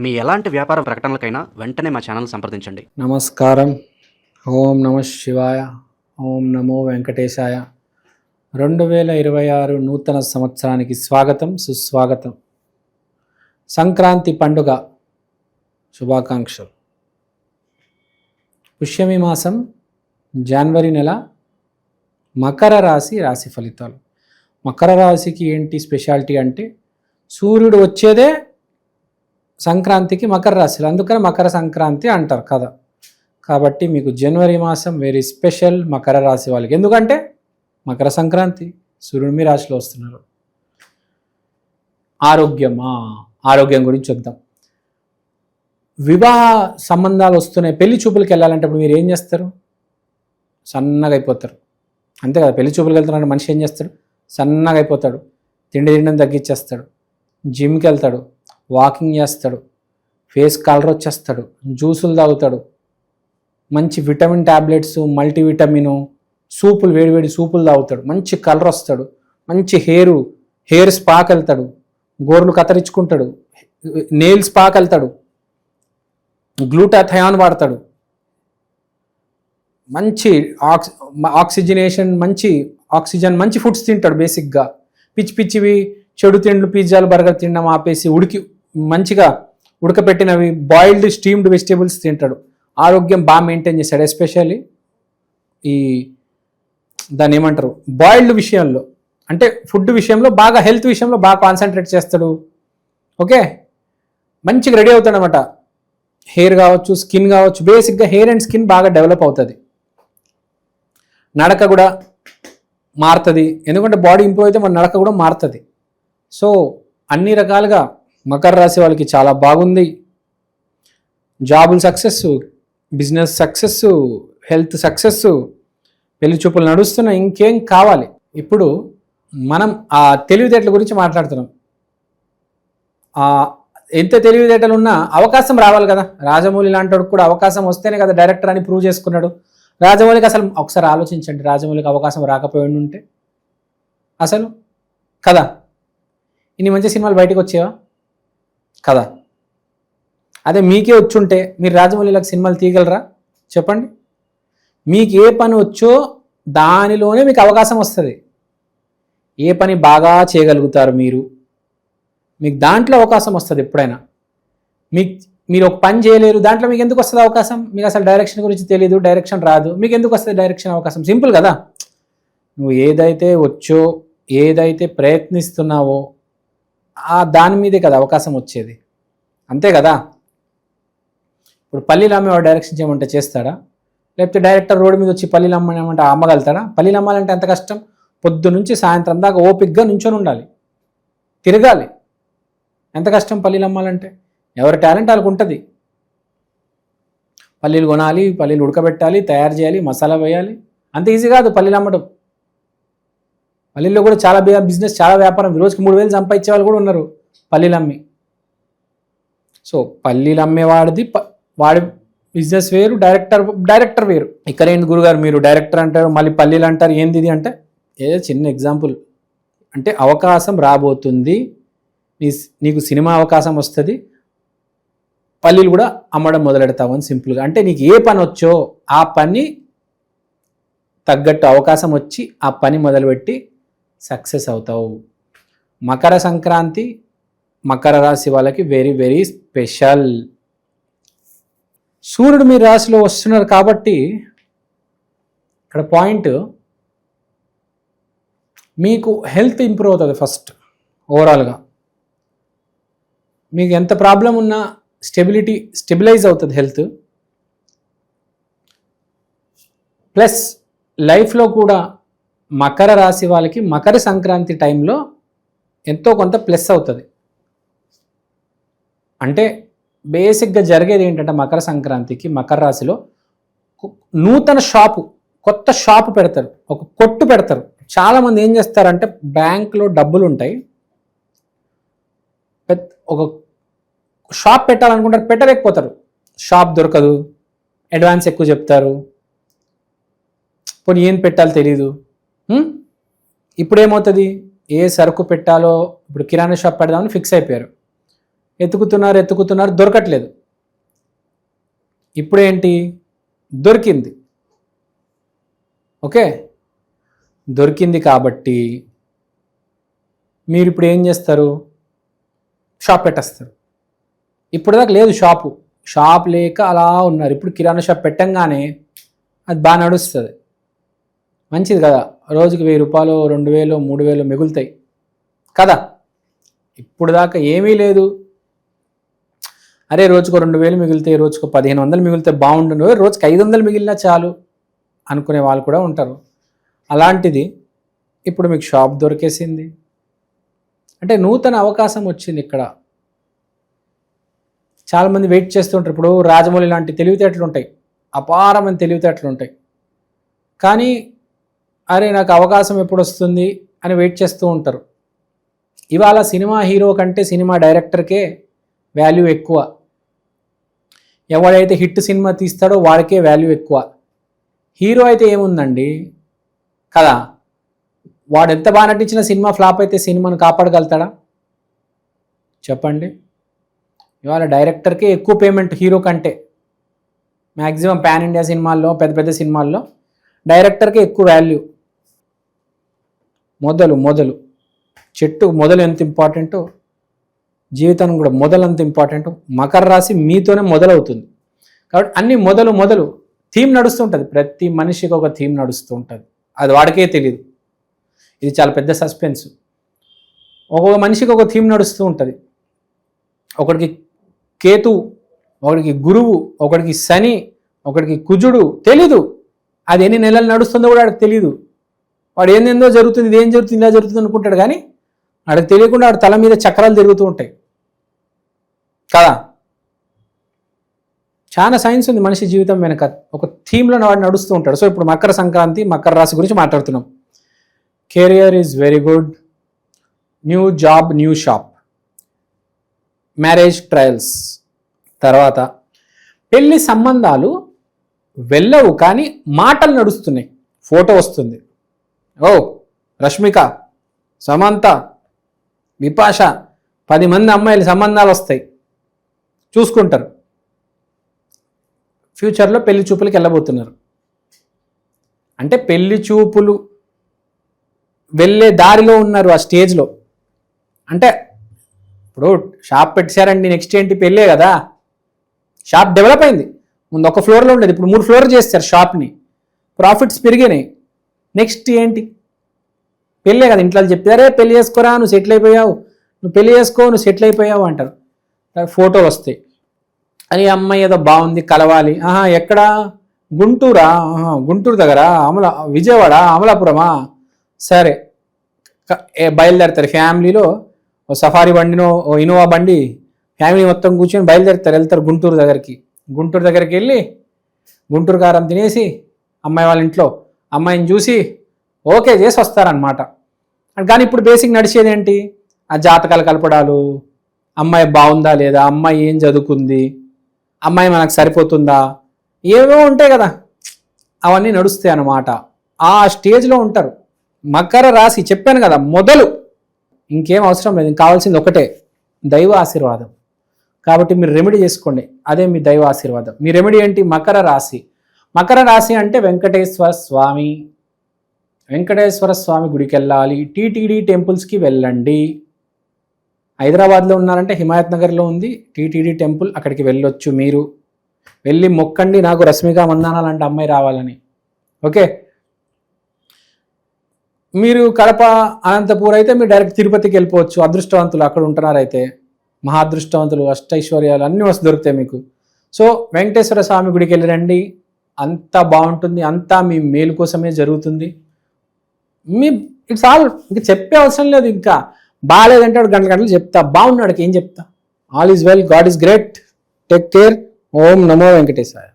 మీ ఎలాంటి వ్యాపార ప్రకటనలకైనా వెంటనే మా ఛానల్ సంప్రదించండి. నమస్కారం. ఓం నమ శివాయ. ఓం నమో వెంకటేశాయ. 2026 నూతన సంవత్సరానికి స్వాగతం, సుస్వాగతం. సంక్రాంతి పండుగ శుభాకాంక్షలు. పుష్యమి మాసం, జనవరి నెల, మకర రాశి ఫలితాలు. మకర రాశికి ఏంటి స్పెషాలిటీ అంటే సూర్యుడు వచ్చేదే సంక్రాంతికి మకర రాశిలో, అందుకని మకర సంక్రాంతి అంటారు కదా. కాబట్టి మీకు జనవరి మాసం వెరీ స్పెషల్ మకర రాశి వాళ్ళకి. ఎందుకంటే మకర సంక్రాంతి, సూర్యుడు మీ రాశిలో వస్తున్నారు. ఆరోగ్యం గురించి చూద్దాం. వివాహ సంబంధాలు వస్తున్నాయి, పెళ్లి చూపులకు వెళ్ళాలంటే ఇప్పుడు మీరు ఏం చేస్తారు? సన్నగా అయిపోతారు, అంతే కదా. పెళ్లి చూపులకు వెళ్తున్నారంటే మనిషి ఏం చేస్తాడు? సన్నగా అయిపోతాడు, తిండి తగ్గించేస్తాడు, జిమ్కి వెళ్తాడు, వాకింగ్ చేస్తాడు, ఫేస్ కలర్ వచ్చేస్తాడు, జ్యూసులు తాగుతాడు, మంచి విటమిన్ ట్యాబ్లెట్స్, మల్టీవిటమిన్ సూపులు, వేడివేడి సూపులు తాగుతాడు, మంచి కలర్ వస్తాడు, మంచి హెయిర్ స్పాకి వెళ్తాడు, గోర్లు కత్తిరించుకుంటాడు, నెయిల్ స్పాకి వెళ్తాడు, గ్లూటాథయాన్ వాడతాడు, మంచి ఆక్సిజన్ మంచి ఫుడ్స్ తింటాడు. బేసిక్గా పిచ్చివి చెడు తిండ్లు, పిజ్జాలు, బర్గర్ తినడం ఆపేసి మంచిగా ఉడకపెట్టినవి, బాయిల్డ్ స్టీమ్డ్ వెజిటేబుల్స్ తింటాడు. ఆరోగ్యం బాగా మెయింటైన్ చేస్తాడు. ఎస్పెషల్లీ దాన్ని ఏమంటారు, బాయిల్డ్ విషయంలో అంటే ఫుడ్ విషయంలో బాగా, హెల్త్ విషయంలో బాగా కాన్సన్ట్రేట్ చేస్తాడు. ఓకే, మంచిగా రెడీ అవుతాడు అనమాట. హెయిర్ కావచ్చు, స్కిన్ కావచ్చు, బేసిక్గా హెయిర్ అండ్ స్కిన్ బాగా డెవలప్ అవుతుంది. నడక కూడా మారుతుంది, ఎందుకంటే బాడీ ఇంప్రూవ్ అయితే మన నడక కూడా మారుతుంది. సో అన్ని రకాలుగా మకర రాశి వాళ్ళకి చాలా బాగుంది. జాబులు success, business success, health success, పెళ్లి చూపులు నడుస్తున్నాయి. ఇంకేం కావాలి? ఇప్పుడు మనం ఆ తెలివితేటల గురించి మాట్లాడుతున్నాం. ఎంత తెలివితేటలు ఉన్నా అవకాశం రావాలి కదా. రాజమౌళి లాంటి కూడా అవకాశం వస్తేనే కదా డైరెక్టర్ అని ప్రూవ్ చేసుకున్నాడు. రాజమౌళికి అసలు ఒకసారి ఆలోచించండి, రాజమౌళికి అవకాశం రాకపోయి ఉంటే అసలు కదా ఇన్ని మంచి సినిమాలు బయటకు వచ్చేవా కదా. అదే మీకే వచ్చుంటే మీరు రాజమౌళిలకు సినిమాలు తీయగలరా చెప్పండి? మీకు ఏ పని వచ్చో దానిలోనే మీకు అవకాశం వస్తుంది. ఏ పని బాగా చేయగలుగుతారు మీకు దాంట్లో అవకాశం వస్తుంది. ఎప్పుడైనా మీరు ఒక పని చేయలేరు, దాంట్లో మీకు ఎందుకు వస్తుంది అవకాశం? మీకు అసలు డైరెక్షన్ గురించి తెలియదు, డైరెక్షన్ రాదు, మీకు ఎందుకు వస్తుంది డైరెక్షన్ అవకాశం? సింపుల్ కదా. నువ్వు ఏదైతే వచ్చో, ఏదైతే ప్రయత్నిస్తున్నావో దాని మీదే కదా అవకాశం వచ్చేది, అంతే కదా. ఇప్పుడు పల్లీలు అమ్మేవాడు డైరెక్షన్ చేయమంటే చేస్తాడా? లేకపోతే డైరెక్టర్ రోడ్డు మీద వచ్చి పల్లీలు అమ్మమంటే అమ్మగలుగుతాడా? పల్లీలు అమ్మాలంటే ఎంత కష్టం. పొద్దు నుంచి సాయంత్రం దాకా ఓపిక్గా నుంచొని ఉండాలి, తిరగాలి. ఎంత కష్టం పల్లీలు అమ్మాలంటే. ఎవరి టాలెంట్ వాళ్ళకు ఉంటుంది. పల్లీలు కొనాలి, పల్లీలు ఉడకబెట్టాలి, తయారు చేయాలి, మసాలా వేయాలి. అంత ఈజీ కాదు పల్లీలు అమ్మడం. పల్లీల్లో కూడా చాలా బిజినెస్, చాలా వ్యాపారం. రోజుకి 3,000 సంపాదించే వాళ్ళు కూడా ఉన్నారు పల్లీలు అమ్మి. సో పల్లీలు అమ్మేవాడిది వాడి బిజినెస్ వేరు, డైరెక్టర్ వేరు. ఇక్కడ ఏంటి గురుగారు మీరు డైరెక్టర్ అంటారు, మళ్ళీ పల్లీలు అంటారు, ఏంది ఇది అంటే ఏదో చిన్న ఎగ్జాంపుల్. అంటే అవకాశం రాబోతుంది, నీకు సినిమా అవకాశం వస్తుంది, పల్లీలు కూడా అమ్మడం మొదలెడతావు అని సింపుల్గా. అంటే నీకు ఏ పని వచ్చో ఆ పని తగ్గట్టు అవకాశం వచ్చి ఆ పని మొదలుపెట్టి సక్సెస్ అవుతావు. మకర సంక్రాంతి మకర రాశి వాళ్ళకి వెరీ వెరీ స్పెషల్. సూర్యుడు మీ రాశిలో వస్తున్నారు కాబట్టి ఇక్కడ పాయింట్, మీకు హెల్త్ ఇంప్రూవ్ అవుతుంది. ఫస్ట్ ఓవరాల్గా మీకు ఎంత ప్రాబ్లం ఉన్నా స్టెబిలైజ్ అవుతుంది హెల్త్. ప్లస్ లైఫ్లో కూడా మకర రాశి వాళ్ళకి మకర సంక్రాంతి టైంలో ఎంతో కొంత ప్లస్ అవుతుంది. అంటే బేసిక్గా జరిగేది ఏంటంటే మకర సంక్రాంతికి మకర రాశిలో నూతన కొత్త షాపు పెడతారు, ఒక కొట్టు పెడతారు. చాలామంది ఏం చేస్తారంటే బ్యాంకులో డబ్బులు ఉంటాయి, ఒక షాప్ పెట్టాలనుకుంటారు, పెట్టలేకపోతారు. షాప్ దొరకదు, అడ్వాన్స్ ఎక్కువ చెప్తారు, పోనీ ఏం పెట్టాలో తెలీదు. ఇప్పుడు ఏమవుతుంది, ఏ సరుకు పెట్టాలో, ఇప్పుడు కిరాణా షాప్ పెడదామని ఫిక్స్ అయిపోయారు. ఎత్తుకుతున్నారు దొరకట్లేదు. ఇప్పుడేంటి, దొరికింది. ఓకే, దొరికింది కాబట్టి మీరు ఇప్పుడు ఏం చేస్తారు, షాప్ పెట్టేస్తారు. ఇప్పుడు దాకా లేదు షాప్ లేక అలా ఉన్నారు. ఇప్పుడు కిరాణా షాప్ పెట్టంగానే అది బాగా నడుస్తుంది, మంచిది కదా. రోజుకి 1000 రూపాయలు, 2000, 3000 మిగులుతాయి కదా. ఇప్పుడు దాకా ఏమీ లేదు, అరే రోజుకు 2000 మిగులుతాయి, రోజుకు 1500 మిగిలితే బాగుండు, రోజుకి 500 మిగిలినా చాలు అనుకునే వాళ్ళు కూడా ఉంటారు. అలాంటిది ఇప్పుడు మీకు షాప్ దొరికేసింది అంటే నూతన అవకాశం వచ్చింది. ఇక్కడ చాలామంది వెయిట్ చేస్తూ ఉంటారు. ఇప్పుడు రాజమౌళి లాంటి తెలివితేటలు ఉంటాయి, అపారమైన తెలివితేటలు ఉంటాయి, కానీ అరే నాకు అవకాశం ఎప్పుడు వస్తుంది అని వెయిట్ చేస్తూ ఉంటారు. ఇవాళ సినిమా హీరో కంటే సినిమా డైరెక్టర్కే వాల్యూ ఎక్కువ. ఎవడైతే హిట్ సినిమా తీస్తాడో వాడికే వాల్యూ ఎక్కువ. హీరో అయితే ఏముందండి కదా, వాడు ఎంత బాగా నటించిన సినిమా ఫ్లాప్ అయితే సినిమాను కాపాడగలుగుతాడా చెప్పండి. ఇవాళ డైరెక్టర్కే ఎక్కువ పేమెంట్ హీరో కంటే. మ్యాక్సిమం పాన్ ఇండియా సినిమాల్లో, పెద్ద పెద్ద సినిమాల్లో డైరెక్టర్కే ఎక్కువ వాల్యూ. మొదలు చెట్టు మొదలు ఎంత ఇంపార్టెంటో జీవితానికి కూడా మొదలు అంత ఇంపార్టెంట్. మకర రాశి మీతోనే మొదలవుతుంది కాబట్టి అన్ని మొదలు థీమ్ నడుస్తుంటుంది. ప్రతి మనిషికి ఒక థీమ్ నడుస్తూ ఉంటుంది, అది వాడికే తెలియదు. ఇది చాలా పెద్ద సస్పెన్స్. ఒక్కొక్క మనిషికి ఒక థీమ్ నడుస్తూ ఉంటుంది. ఒకడికి కేతు, ఒకడికి గురువు, ఒకడికి శని, ఒకడికి కుజుడు, తెలీదు. అది ఎన్ని నెలలు నడుస్తుందో కూడా వాడికి తెలియదు. వాడు ఏందేందో జరుగుతుంది, ఇదేం జరుగుతుంది, ఇలా జరుగుతుంది అనుకుంటాడు, కానీ వాడికి తెలియకుండా వాడి తల మీద చక్రాలు తిరుగుతూ ఉంటాయి కదా. చాలా సైన్స్ ఉంది మనిషి జీవితం వెనక, ఒక థీమ్లో వాడు నడుస్తూ ఉంటాడు. సో ఇప్పుడు మకర సంక్రాంతి, మకర రాశి గురించి మాట్లాడుతున్నాం. Career is very good, new job, new shop, marriage trials. తర్వాత పెళ్లి సంబంధాలు వెళ్ళవు కానీ మాటలు నడుస్తున్నాయి, ఫోటో వస్తుంది. ఓ రష్మిక, సమంత, విపాష, 10 మంది అమ్మాయిలు సంబంధాలు వస్తాయి, చూసుకుంటారు. ఫ్యూచర్లో పెళ్లి చూపులకి వెళ్ళబోతున్నారు. అంటే పెళ్లి చూపులు వెళ్ళే దారిలో ఉన్నారు, ఆ స్టేజ్లో. అంటే ఇప్పుడు షాప్ పెట్టారండి, నెక్స్ట్ ఏంటి, పెళ్ళే కదా. షాప్ డెవలప్ అయింది, ముందు ఒక ఫ్లోర్లో ఉండేది, ఇప్పుడు 3 ఫ్లోర్లు చేస్తారు షాప్ని, ప్రాఫిట్స్ పెరిగినాయి. నెక్స్ట్ ఏంటి, పెళ్ళే కదా. ఇంట్లో చెప్తారే పెళ్లి చేసుకోరా, నువ్వు సెటిల్ అయిపోయావు, నువ్వు పెళ్లి చేసుకో, నువ్వు సెటిల్ అయిపోయావు అంటారు. ఫోటోలు వస్తాయి, అని అమ్మాయి ఏదో బాగుంది, కలవాలి. ఎక్కడ, గుంటూరా, గుంటూరు దగ్గర, విజయవాడ, అమలాపురమా, సరే బయలుదేరుతారు. ఫ్యామిలీలో ఓ సఫారీ బండినో, ఓ ఇనోవా బండి, ఫ్యామిలీ మొత్తం కూర్చొని బయలుదేరుతారు, వెళ్తారు గుంటూరు దగ్గరికి. గుంటూరు దగ్గరికి వెళ్ళి గుంటూరు కారం తినేసి అమ్మాయి వాళ్ళ ఇంట్లో అమ్మాయిని చూసి ఓకే చేసి వస్తారనమాట. కానీ ఇప్పుడు బేసిక్ నడిచేది ఏంటి, ఆ జాతకాలు కలపడాలు, అమ్మాయి బాగుందా లేదా, అమ్మాయి ఏం చదువుకుంది, అమ్మాయి మనకు సరిపోతుందా, ఏవో ఉంటాయి కదా, అవన్నీ నడుస్తాయి అన్నమాట. ఆ స్టేజ్లో ఉంటారు. మకర రాశి చెప్పాను కదా, మొదలు, ఇంకేం అవసరం లేదు. కావాల్సింది ఒకటే, దైవ ఆశీర్వాదం. కాబట్టి మీరు రెమెడీ చేసుకోండి, అదే మీ దైవ ఆశీర్వాదం. మీ రెమెడీ ఏంటి, మకర రాశి. మకర రాశి అంటే వెంకటేశ్వర స్వామి, వెంకటేశ్వర స్వామి గుడికి వెళ్ళాలి, టీటీడీ టెంపుల్స్కి వెళ్ళండి. హైదరాబాద్లో ఉన్నారంటే హిమాయత్ నగర్లో ఉంది టీటీడీ టెంపుల్, అక్కడికి వెళ్ళొచ్చు. మీరు వెళ్ళి మొక్కండి, నాకు రష్మిక మందాన లాంటి అమ్మాయి రావాలని. ఓకే, మీరు కడప, అనంతపూర్ అయితే మీరు డైరెక్ట్ తిరుపతికి వెళ్ళిపోవచ్చు. అదృష్టవంతులు అక్కడ ఉంటున్నారైతే, మహా అదృష్టవంతులు, అష్టైశ్వర్యాలు అన్నీ వస్తు దొరుకుతాయి మీకు. సో వెంకటేశ్వర స్వామి గుడికి వెళ్ళి రండి, అంతా బాగుంటుంది, అంతా మీ మేలు కోసమే జరుగుతుంది. ఇట్స్ ఆల్, ఇంకా చెప్పే అవసరం లేదు. ఇంకా బాగాలేదంటే గంటలు చెప్తా, బాగున్నాడికి ఏం చెప్తా. All is well, God is great, take care. ఓం నమో వెంకటేశాయ.